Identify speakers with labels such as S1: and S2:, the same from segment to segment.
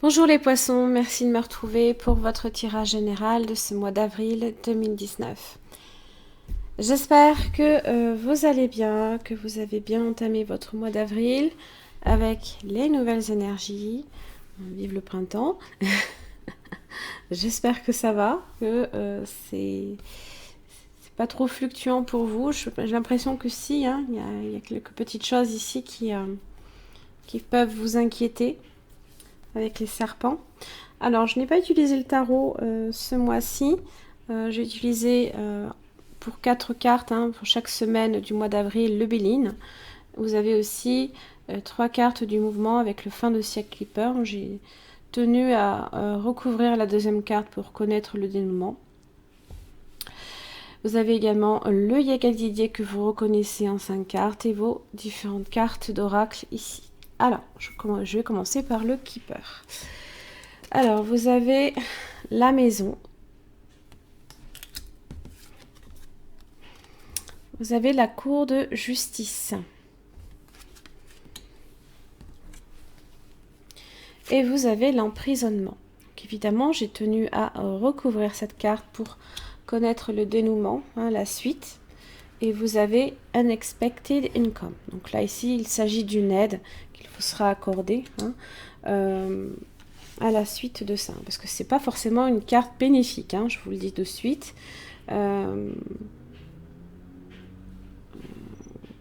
S1: Bonjour les poissons, merci de me retrouver pour votre tirage général de ce mois d'avril 2019. J'espère que vous allez bien, que vous avez bien entamé votre mois d'avril avec les nouvelles énergies. Vive le printemps. J'espère que ça va, que c'est pas trop fluctuant pour vous. J'ai l'impression que si, hein, il y a quelques petites choses ici qui peuvent vous inquiéter avec les serpents. Alors, je n'ai pas utilisé le tarot ce mois-ci. J'ai utilisé pour 4 cartes pour chaque semaine du mois d'avril le Béline. Vous avez aussi 3 cartes du mouvement avec le fin de siècle Clipper. J'ai tenu à recouvrir la deuxième carte pour connaître le dénouement. Vous avez également le Yagal Didier que vous reconnaissez en 5 cartes et vos différentes cartes d'oracle ici. Alors, je vais commencer par le Keeper. Alors, vous avez la maison. Vous avez la cour de justice. Et vous avez l'emprisonnement. Donc, évidemment, j'ai tenu à recouvrir cette carte pour connaître le dénouement, la suite. Et vous avez Unexpected Income. Donc là, ici, il s'agit d'une aide qu'il vous sera accordée à la suite de ça. Parce que ce n'est pas forcément une carte bénéfique, je vous le dis de suite. Vous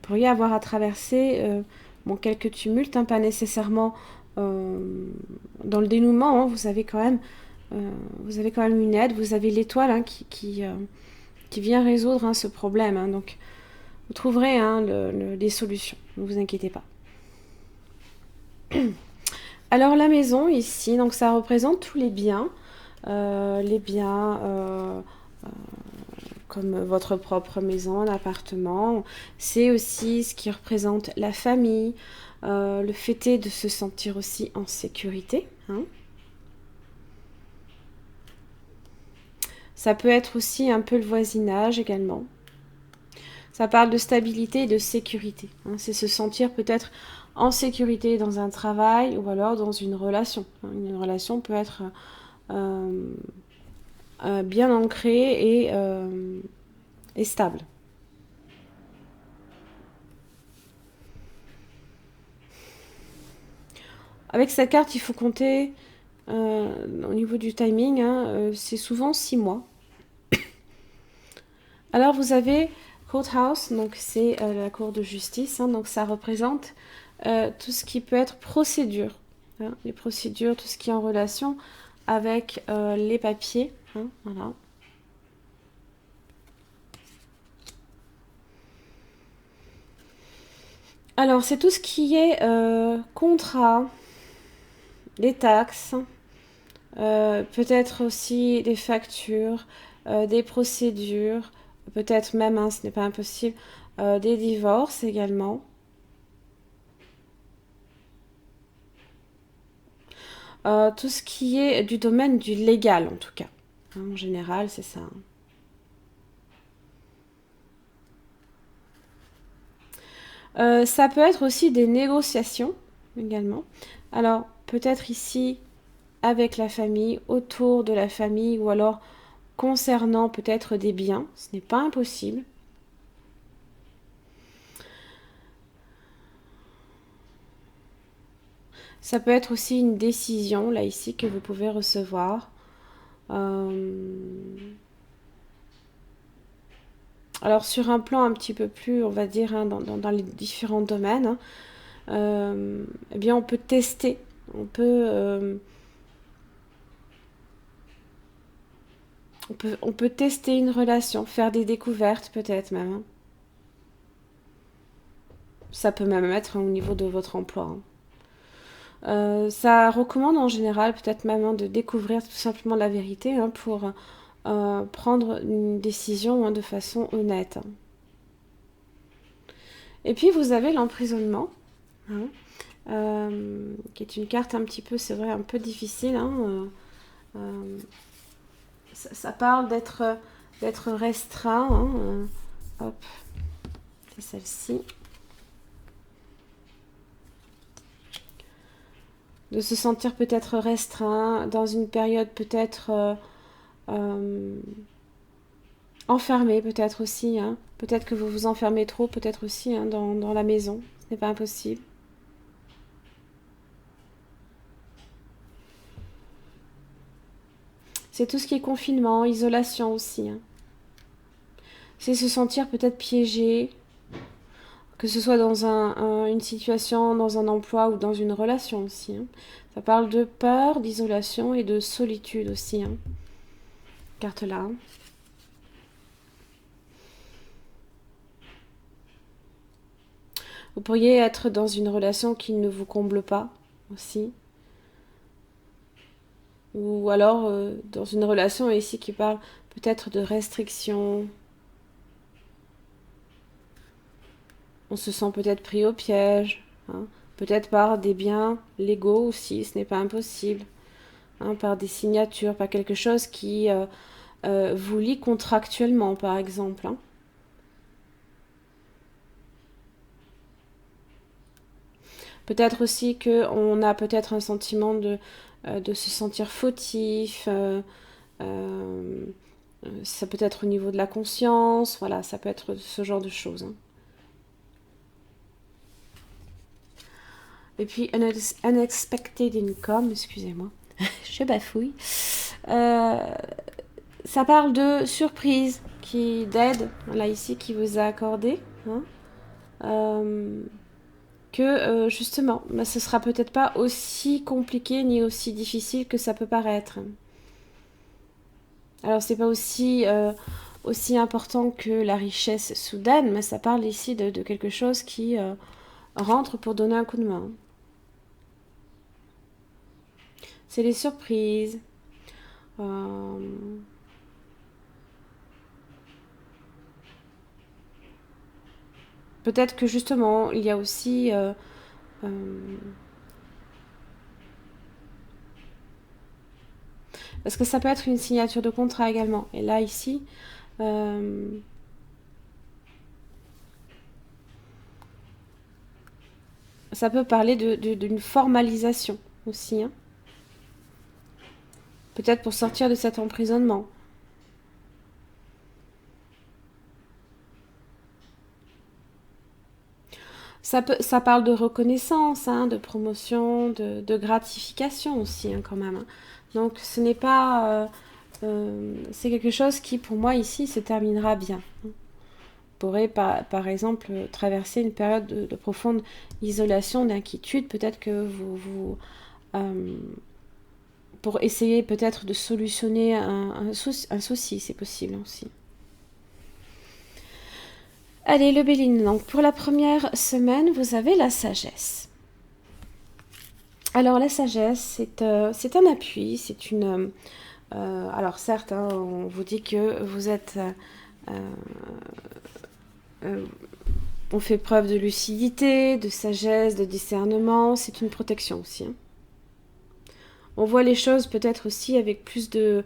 S1: pourriez avoir à traverser quelques tumultes, pas nécessairement dans le dénouement. Vous avez quand même une aide, vous avez l'étoile qui vient résoudre ce problème. Donc, vous trouverez des solutions, ne vous inquiétez pas. Alors, la maison, ici, donc ça représente tous les biens. Comme votre propre maison, un appartement. C'est aussi ce qui représente la famille, le fait est de se sentir aussi en sécurité. Ça peut être aussi un peu le voisinage également. Ça parle de stabilité et de sécurité. C'est se sentir peut-être en sécurité dans un travail ou alors dans une relation. Une relation peut être bien ancrée et stable. Avec cette carte, il faut compter au niveau du timing, c'est souvent 6 mois. Alors vous avez Courthouse, donc c'est la cour de justice, donc ça représente tout ce qui peut être procédure, les procédures, tout ce qui est en relation avec les papiers, voilà. Alors c'est tout ce qui est contrat, les taxes, peut-être aussi des factures, des procédures, peut-être même, ce n'est pas impossible, des divorces également. Tout ce qui est du domaine du légal en tout cas. En général, c'est ça. Ça peut être aussi des négociations également. Alors, peut-être ici avec la famille, autour de la famille, ou alors concernant peut-être des biens. Ce n'est pas impossible. Ça peut être aussi une décision, là ici, que vous pouvez recevoir. Alors sur un plan un petit peu plus, on va dire, dans les différents domaines, eh bien on peut tester, on peut tester une relation, faire des découvertes peut-être même. Ça peut même être au niveau de votre emploi. Ça recommande en général peut-être même de découvrir tout simplement la vérité pour prendre une décision de façon honnête. Et puis vous avez l'emprisonnement, qui est une carte un petit peu, c'est vrai, un peu difficile. Ça parle d'être restreint. Hop, c'est celle-ci. de se sentir peut-être restreint dans une période peut-être enfermé peut-être aussi. Hein. Peut-être que vous vous enfermez trop, peut-être aussi hein, dans la maison. Ce n'est pas impossible. C'est tout ce qui est confinement, isolation aussi. Hein. C'est se sentir peut-être piégé, que ce soit dans une situation, dans un emploi ou dans une relation aussi. Hein. Ça parle de peur, d'isolation et de solitude aussi. Hein. Carte là. Hein. Vous pourriez être dans une relation qui ne vous comble pas aussi. Ou alors dans une relation ici qui parle peut-être de restrictions. On se sent peut-être pris au piège. Hein. Peut-être par des biens légaux aussi, ce n'est pas impossible. Hein, par des signatures, par quelque chose qui vous lie contractuellement, par exemple. Hein. Peut-être aussi qu'on a peut-être un sentiment de se sentir fautif. Ça peut être au niveau de la conscience. Voilà, ça peut être ce genre de choses. Hein. Et puis, unexpected income, excusez-moi, je bafouille. Ça parle de surprise, d'aide, là ici, qui vous a accordé. Hein. Que justement, bah, ce sera peut-être pas aussi compliqué ni aussi difficile que ça peut paraître. Alors c'est pas aussi important que la richesse soudaine, mais ça parle ici de quelque chose qui rentre pour donner un coup de main. C'est les surprises. Peut-être que justement, il y a aussi parce que ça peut être une signature de contrat également. Et là, ici, ça peut parler d'une formalisation aussi. Hein. Peut-être pour sortir de cet emprisonnement. Ça parle de reconnaissance, hein, de promotion, de gratification aussi, hein, quand même. Hein. Donc, ce n'est pas... c'est quelque chose qui, pour moi, ici, se terminera bien. Vous pourrez, par exemple, traverser une période de profonde isolation, d'inquiétude. Peut-être que pour essayer peut-être de solutionner un souci, c'est possible aussi. Allez, le Béline. Donc, pour la première semaine, vous avez la sagesse. Alors, la sagesse, c'est un appui, c'est une... alors, certes, hein, on vous dit que vous êtes... on fait preuve de lucidité, de sagesse, de discernement. C'est une protection aussi. Hein. On voit les choses peut-être aussi avec plus de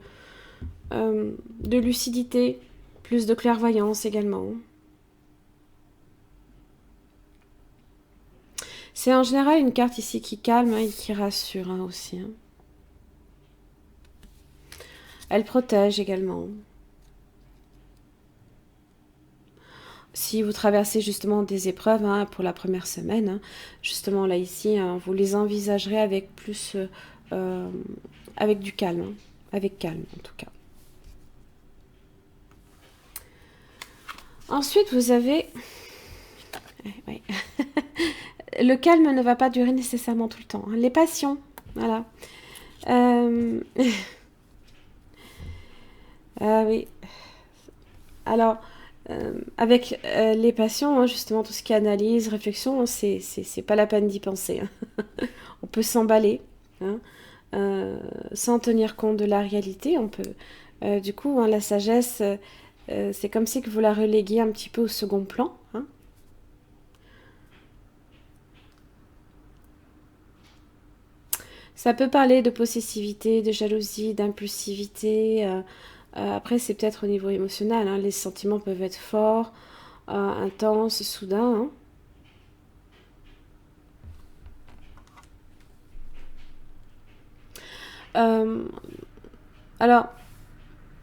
S1: lucidité, plus de clairvoyance également. C'est en général une carte ici qui calme hein, et qui rassure hein, aussi. Hein. Elle protège également. Si vous traversez justement des épreuves hein, pour la première semaine, hein, justement là ici, hein, vous les envisagerez avec plus, avec du calme, hein, avec calme en tout cas. Ensuite, vous avez... Ouais. Le calme ne va pas durer nécessairement tout le temps. Hein. Les passions, voilà. Ah oui. Alors, avec les passions, hein, justement, tout ce qui est analyse, réflexion, c'est pas la peine d'y penser. Hein. On peut s'emballer, hein, sans tenir compte de la réalité. On peut, du coup, hein, la sagesse, c'est comme si que vous la reléguiez un petit peu au second plan. Hein. Ça peut parler de possessivité, de jalousie, d'impulsivité. Après, c'est peut-être au niveau émotionnel. Hein. Les sentiments peuvent être forts, intenses, soudains. Hein. Alors,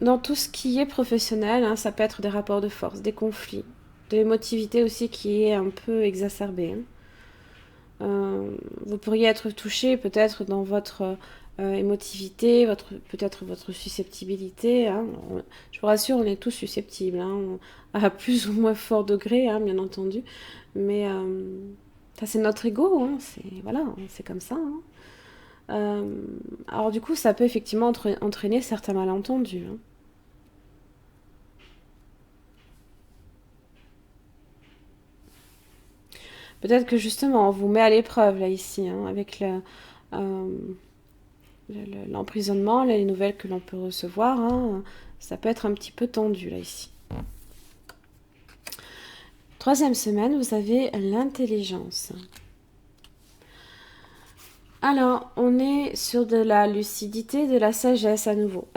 S1: dans tout ce qui est professionnel, hein, ça peut être des rapports de force, des conflits, de l'émotivité aussi qui est un peu exacerbée. Hein. Vous pourriez être touché peut-être dans votre émotivité, peut-être votre susceptibilité. Hein. Je vous rassure, on est tous susceptibles, hein, à plus ou moins fort degré, hein, bien entendu. Mais ça, c'est notre ego, hein, voilà, c'est comme ça. Hein. Alors du coup, ça peut effectivement entraîner certains malentendus. Hein. Peut-être que justement, on vous met à l'épreuve là ici, hein, avec l'emprisonnement, les nouvelles que l'on peut recevoir. Hein, ça peut être un petit peu tendu là ici. Troisième semaine, vous avez l'intelligence. Alors, on est sur de la lucidité, de la sagesse à nouveau.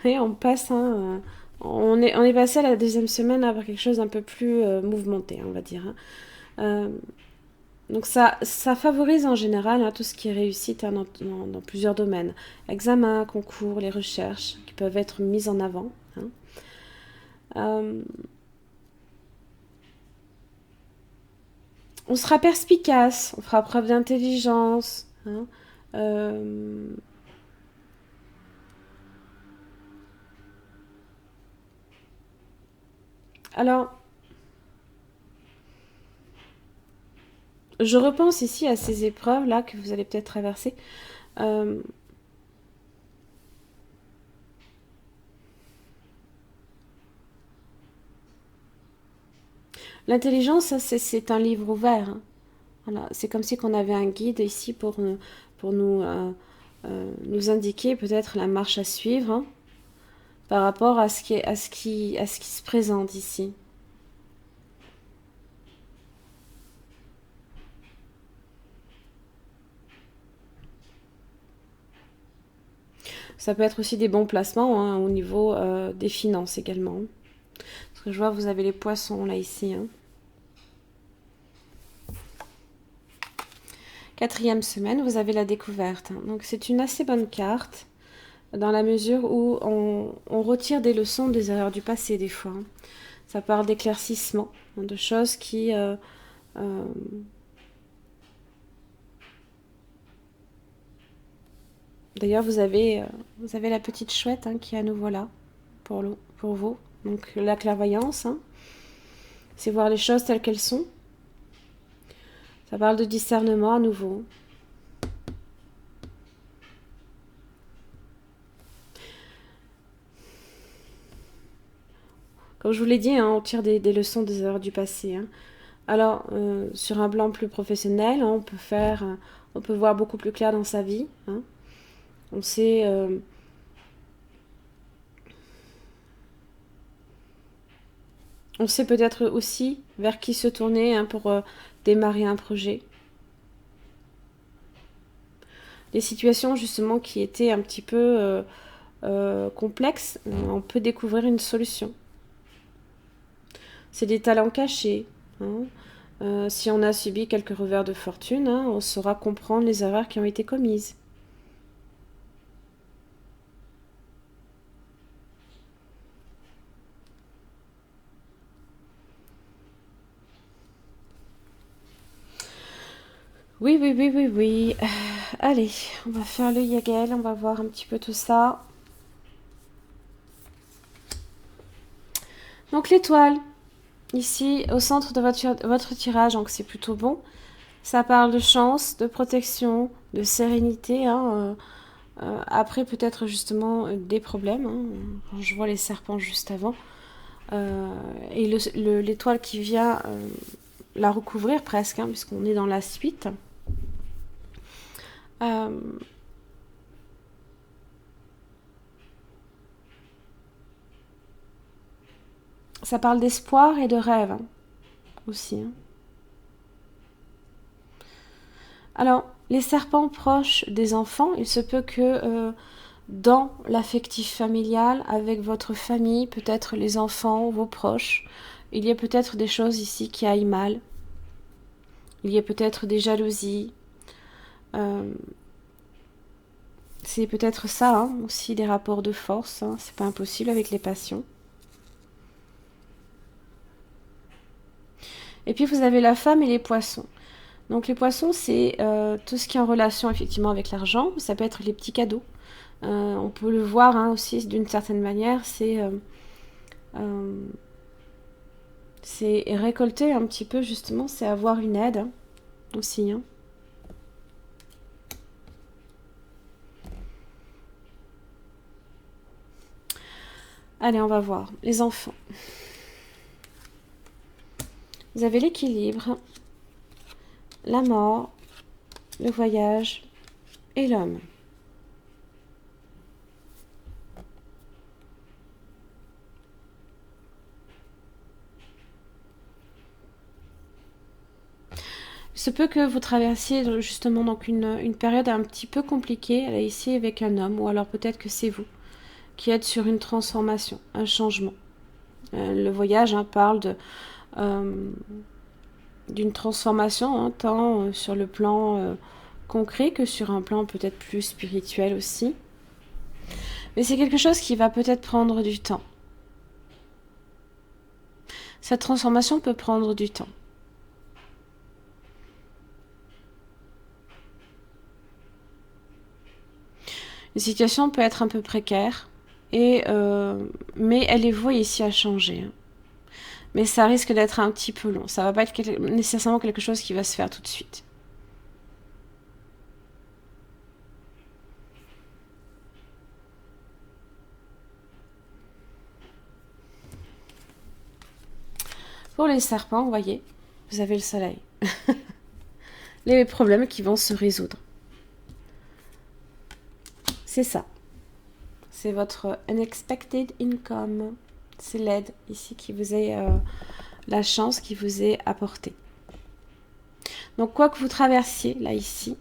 S1: Et on passe, hein, on est passé à la deuxième semaine à avoir quelque chose d'un peu plus mouvementé, on va dire. Hein. Donc ça favorise en général hein, tout ce qui est réussite hein, dans plusieurs domaines. Examens, concours, les recherches qui peuvent être mises en avant. Hein. On sera perspicace, on fera preuve d'intelligence. Hein. Alors, je repense ici à ces épreuves-là que vous allez peut-être traverser. L'intelligence, c'est un livre ouvert. Hein. Voilà. C'est comme si on avait un guide ici pour nous indiquer peut-être la marche à suivre hein, par rapport à ce qui se présente ici. Ça peut être aussi des bons placements hein, au niveau des finances également. Parce que je vois, vous avez les poissons là ici. Hein. Quatrième semaine, vous avez la découverte. Donc c'est une assez bonne carte dans la mesure où on retire des leçons des erreurs du passé des fois. Hein. Ça parle d'éclaircissement, hein, de choses qui... D'ailleurs, vous avez la petite chouette hein, qui est à nouveau là pour vous. Donc la clairvoyance, hein, c'est voir les choses telles qu'elles sont. Ça parle de discernement à nouveau. Comme je vous l'ai dit, hein, on tire des leçons des erreurs du passé. Hein. Alors, sur un plan plus professionnel, hein, on peut voir beaucoup plus clair dans sa vie. Hein. On sait... on sait peut-être aussi vers qui se tourner hein, pour démarrer un projet. Les situations justement qui étaient un petit peu complexes, on peut découvrir une solution. C'est des talents cachés. Hein. Si on a subi quelques revers de fortune, hein, on saura comprendre les erreurs qui ont été commises. Oui, oui, oui, oui, oui. Allez, on va faire le Yagel, on va voir un petit peu tout ça. Donc l'étoile, ici, au centre de votre tirage, donc c'est plutôt bon. Ça parle de chance, de protection, de sérénité. Hein, après, peut-être justement des problèmes. Hein, quand je vois les serpents juste avant. Et l'étoile qui vient la recouvrir presque, hein, puisqu'on est dans la suite. Ça parle d'espoir et de rêve hein, aussi. Hein. Alors, les serpents proches des enfants, il se peut que dans l'affectif familial, avec votre famille, peut-être les enfants, vos proches, il y a peut-être des choses ici qui aillent mal. Il y a peut-être des jalousies. C'est peut-être ça, hein, aussi des rapports de force. Hein, c'est pas impossible avec les passions. Et puis vous avez la femme et les poissons. Donc les poissons, c'est tout ce qui est en relation effectivement avec l'argent. Ça peut être les petits cadeaux. On peut le voir hein, aussi d'une certaine manière. C'est récolter un petit peu justement, c'est avoir une aide hein, aussi. Hein. Allez, on va voir. Les enfants. Vous avez l'équilibre, la mort, le voyage et l'homme. Il se peut que vous traversiez justement donc une période un petit peu compliquée là, ici avec un homme, ou alors peut-être que c'est vous qui êtes sur une transformation, un changement. Le voyage hein, parle d'une transformation, hein, tant sur le plan concret que sur un plan peut-être plus spirituel aussi. Mais c'est quelque chose qui va peut-être prendre du temps. Cette transformation peut prendre du temps. Une situation peut être un peu précaire, mais elle est vouée ici à changer. Hein. Mais ça risque d'être un petit peu long. Ça va pas être nécessairement quelque chose qui va se faire tout de suite. Pour les serpents, vous voyez, vous avez le soleil. Les problèmes qui vont se résoudre. C'est ça. C'est votre unexpected income. C'est l'aide ici qui vous est la chance qui vous est apportée. Donc quoi que vous traversiez là ici,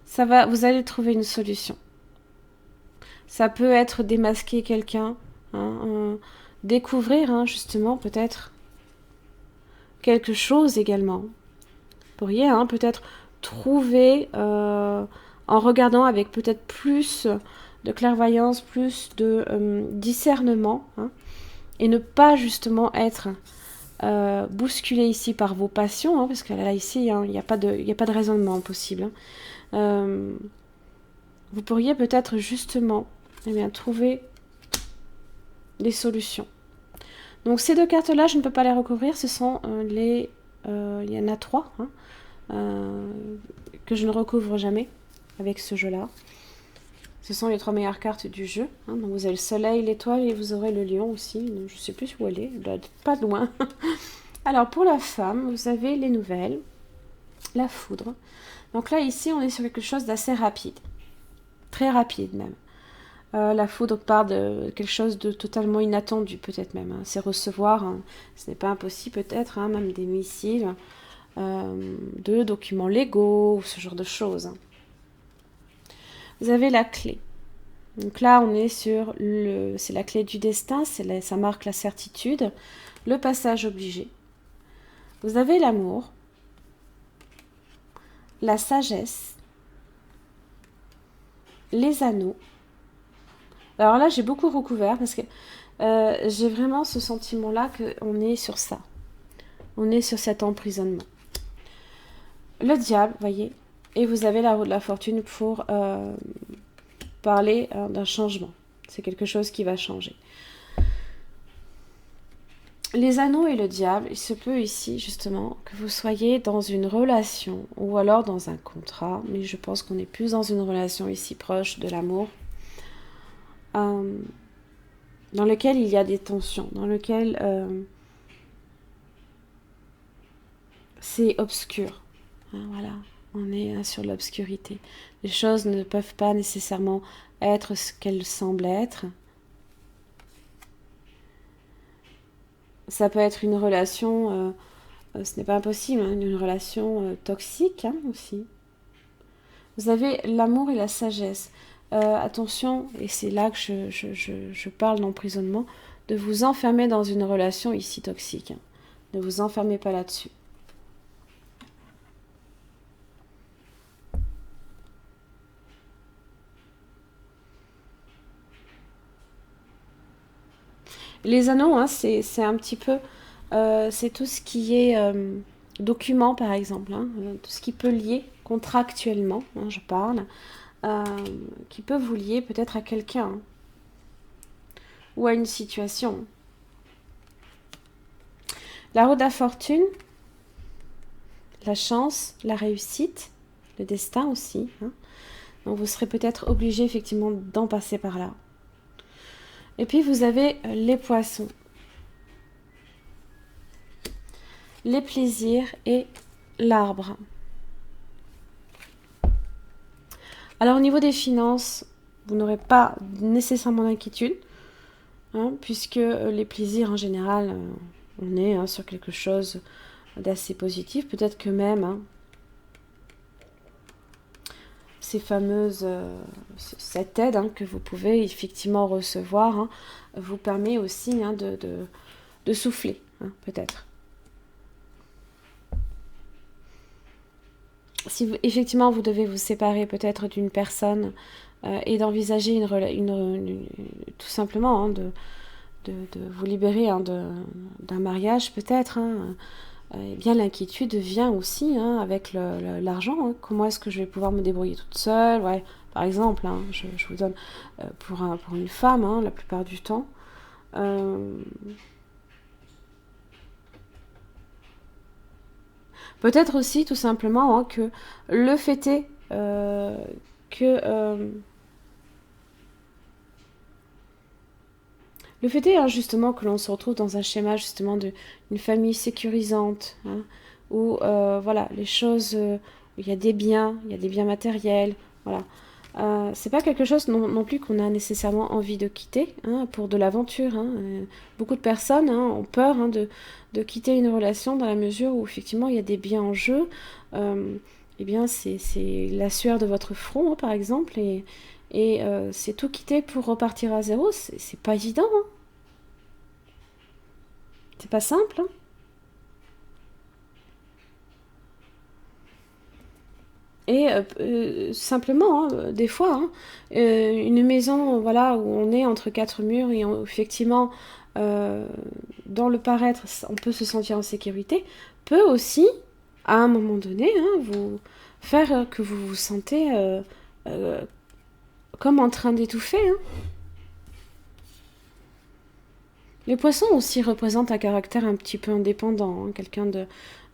S1: ça va, vous allez trouver une solution. Ça peut être démasquer quelqu'un, hein, découvrir hein, justement peut-être quelque chose également. Vous pourriez hein, peut-être trouver en regardant avec peut-être plus de clairvoyance, plus de discernement, hein, et ne pas justement être bousculé ici par vos passions, hein, parce que là ici il n'y a pas de raisonnement possible. Hein. Vous pourriez peut-être justement eh bien, trouver des solutions. Donc ces deux cartes-là, je ne peux pas les recouvrir, ce sont il y en a 3 hein, que je ne recouvre jamais avec ce jeu-là. Ce sont les 3 meilleures cartes du jeu. Hein. Donc vous avez le soleil, l'étoile et vous aurez le lion aussi. Donc, je ne sais plus où elle est, elle doit être pas loin. Alors pour la femme, vous avez les nouvelles, la foudre. Donc là ici, on est sur quelque chose d'assez rapide. Très rapide même. La foudre part de quelque chose de totalement inattendu peut-être même. Hein. C'est recevoir, hein, ce n'est pas impossible peut-être, hein, même des missiles, de documents légaux, ou ce genre de choses. Hein. Vous avez la clé. Donc là, on est sur c'est la clé du destin, ça marque la certitude, le passage obligé. Vous avez l'amour, la sagesse, les anneaux. Alors là, j'ai beaucoup recouvert parce que j'ai vraiment ce sentiment-là qu'on est sur ça. On est sur cet emprisonnement. Le diable, voyez, et vous avez la roue de la fortune pour parler d'un changement. C'est quelque chose qui va changer. Les anneaux et le diable, il se peut ici justement que vous soyez dans une relation ou alors dans un contrat, mais je pense qu'on est plus dans une relation ici proche de l'amour. Dans lequel il y a des tensions, dans lequel c'est obscur. Hein, voilà, on est sur l'obscurité. Les choses ne peuvent pas nécessairement être ce qu'elles semblent être. Ça peut être une relation, ce n'est pas impossible, hein, une relation toxique hein, aussi. Vous avez l'amour et la sagesse. Attention, et c'est là que je parle d'emprisonnement, de vous enfermer dans une relation ici toxique. Hein. Ne vous enfermez pas là-dessus. Les anneaux, hein, c'est un petit peu... c'est tout ce qui est document, par exemple. Hein, tout ce qui peut lier contractuellement, hein, je parle, euh, qui peut vous lier peut-être à quelqu'un hein, ou à une situation. La roue de la fortune, la chance, la réussite, le destin aussi. Hein. Donc vous serez peut-être obligé effectivement d'en passer par là. Et puis vous avez les poissons. Les plaisirs et l'arbre. Alors au niveau des finances, vous n'aurez pas nécessairement d'inquiétude, hein, puisque les plaisirs en général, on est hein, sur quelque chose d'assez positif. Peut-être que même hein, ces fameuses, cette aide hein, que vous pouvez effectivement recevoir hein, vous permet aussi hein, de souffler, hein, peut-être. Si vous, effectivement vous devez vous séparer peut-être d'une personne et d'envisager tout simplement hein, de vous libérer hein, d'un mariage peut-être, hein, eh bien l'inquiétude vient aussi hein, avec l'argent. Hein. Comment est-ce que je vais pouvoir me débrouiller toute seule ouais, par exemple, hein, je vous donne pour une femme hein, la plupart du temps. Peut-être aussi tout simplement hein, que le fait est que le fait est hein, justement que l'on se retrouve dans un schéma justement d'une famille sécurisante hein, où voilà les choses où il y a des biens, il y a des biens matériels, voilà. C'est pas quelque chose non plus qu'on a nécessairement envie de quitter hein, pour de l'aventure. Hein. Beaucoup de personnes hein, ont peur hein, de quitter une relation dans la mesure où effectivement il y a des biens en jeu. Eh bien c'est la sueur de votre front hein, par exemple et c'est tout quitter pour repartir à zéro. C'est pas évident. Hein. C'est pas simple. Hein. Et simplement, hein, des fois, hein, une maison voilà, où on est entre quatre murs et effectivement, dans le paraître, on peut se sentir en sécurité, peut aussi, à un moment donné, hein, vous faire que vous vous sentez euh, comme en train d'étouffer. Hein. Les poissons aussi représentent un caractère un petit peu indépendant, hein, quelqu'un de...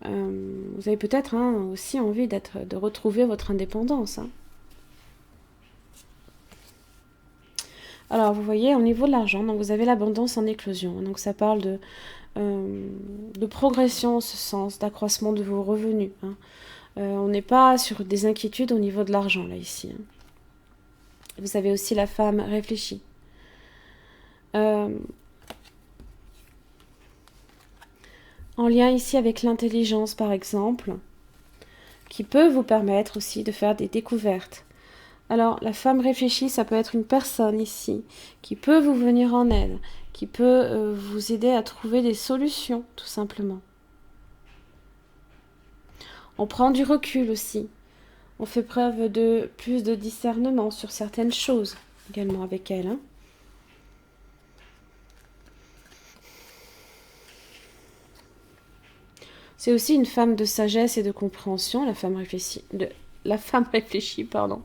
S1: vous avez peut-être hein, aussi envie de retrouver votre indépendance. Hein. Alors, vous voyez, au niveau de l'argent, donc vous avez l'abondance en éclosion. Donc, ça parle de progression en ce sens, d'accroissement de vos revenus. Hein. On n'est pas sur des inquiétudes au niveau de l'argent, là, ici. Hein. Vous avez aussi la femme réfléchie. En lien ici avec l'intelligence, par exemple, qui peut vous permettre aussi de faire des découvertes. Alors, la femme réfléchie, ça peut être une personne ici qui peut vous venir en aide, qui peut vous aider à trouver des solutions, tout simplement. On prend du recul aussi. On fait preuve de plus de discernement sur certaines choses également avec elle. Hein. C'est aussi une femme de sagesse et de compréhension, la femme réfléchie, pardon.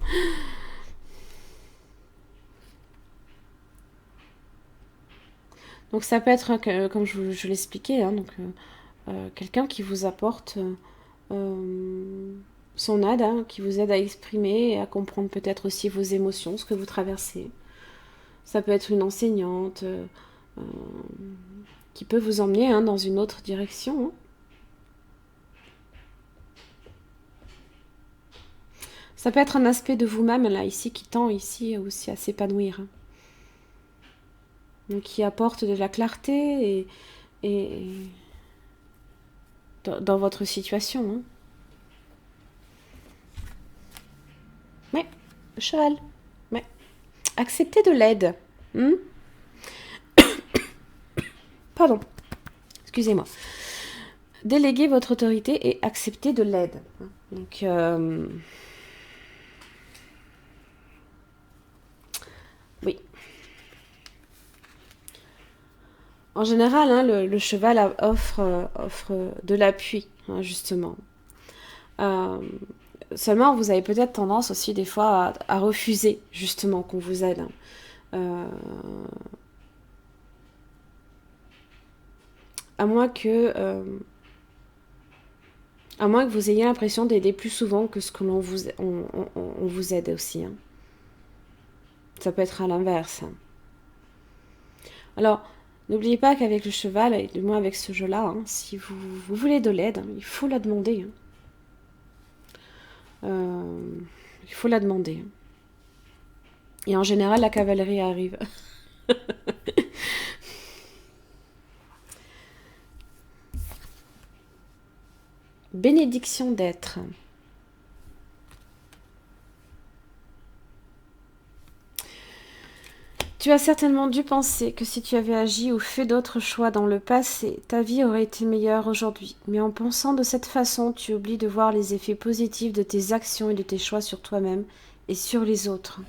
S1: Donc ça peut être, comme je l'expliquais, hein, donc quelqu'un qui vous apporte son aide, hein, qui vous aide à exprimer et à comprendre peut-être aussi vos émotions, ce que vous traversez. Ça peut être une enseignante qui peut vous emmener hein, dans une autre direction. Hein. Ça peut être un aspect de vous-même là ici qui tend ici aussi à s'épanouir. Hein. Donc qui apporte de la clarté et dans votre situation. Hein. Ouais, le cheval. Ouais. Acceptez de l'aide. Pardon. Excusez-moi. Déléguez votre autorité et acceptez de l'aide. Donc, oui. En général, hein, le cheval offre de l'appui, hein, justement. Euh, Seulement, vous avez peut-être tendance aussi des fois à refuser, justement, qu'on vous aide. Hein. Euh, à moins que... à moins que vous ayez l'impression d'aider plus souvent que ce que on vous aide aussi. Hein. Ça peut être à l'inverse. Hein. Alors, n'oubliez pas qu'avec le cheval, et du moins avec ce jeu-là, hein, si vous voulez de l'aide, hein, il faut la demander. Hein. Il faut la demander. Et en général, la cavalerie arrive. Bénédiction d'être. Tu as certainement dû penser que si tu avais agi ou fait d'autres choix dans le passé, ta vie aurait été meilleure aujourd'hui. Mais en pensant de cette façon, tu oublies de voir les effets positifs de tes actions et de tes choix sur toi-même et sur les autres.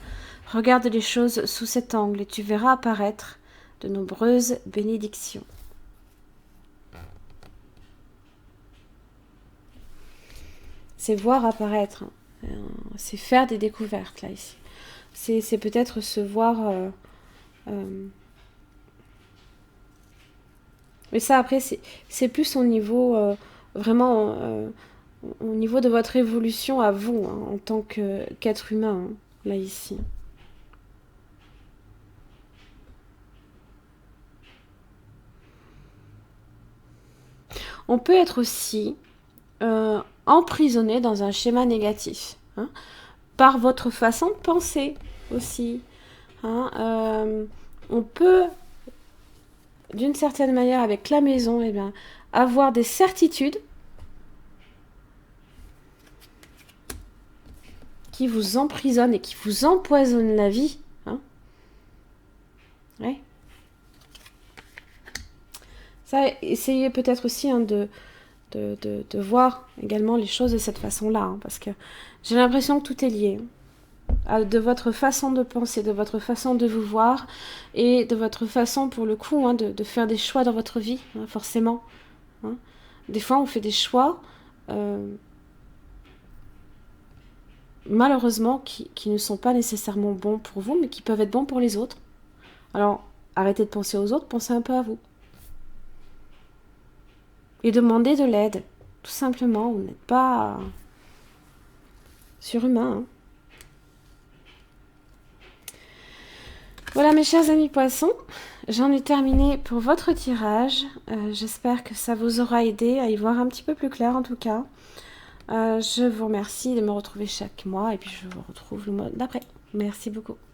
S1: Regarde les choses sous cet angle et tu verras apparaître de nombreuses bénédictions. C'est voir apparaître, c'est faire des découvertes là ici. C'est peut-être se voir... mais ça après c'est plus au niveau vraiment au niveau de votre évolution à vous hein, en tant qu'être humain hein, là ici. On peut être aussi emprisonné dans un schéma négatif hein, par votre façon de penser aussi. Hein, on peut d'une certaine manière avec la maison eh bien, avoir des certitudes qui vous emprisonnent et qui vous empoisonnent la vie. Hein. Ouais. Ça, essayez peut-être aussi hein, de voir également les choses de cette façon-là, hein, parce que j'ai l'impression que tout est lié. De votre façon de penser, de votre façon de vous voir et de votre façon, pour le coup, hein, de faire des choix dans votre vie, hein, forcément. Hein. Des fois, on fait des choix, malheureusement, qui ne sont pas nécessairement bons pour vous, mais qui peuvent être bons pour les autres. Alors, arrêtez de penser aux autres, pensez un peu à vous. Et demandez de l'aide. Tout simplement, vous n'êtes pas surhumain. Hein. Voilà mes chers amis poissons, j'en ai terminé pour votre tirage. J'espère que ça vous aura aidé à y voir un petit peu plus clair en tout cas. Je vous remercie de me retrouver chaque mois et puis je vous retrouve le mois d'après. Merci beaucoup.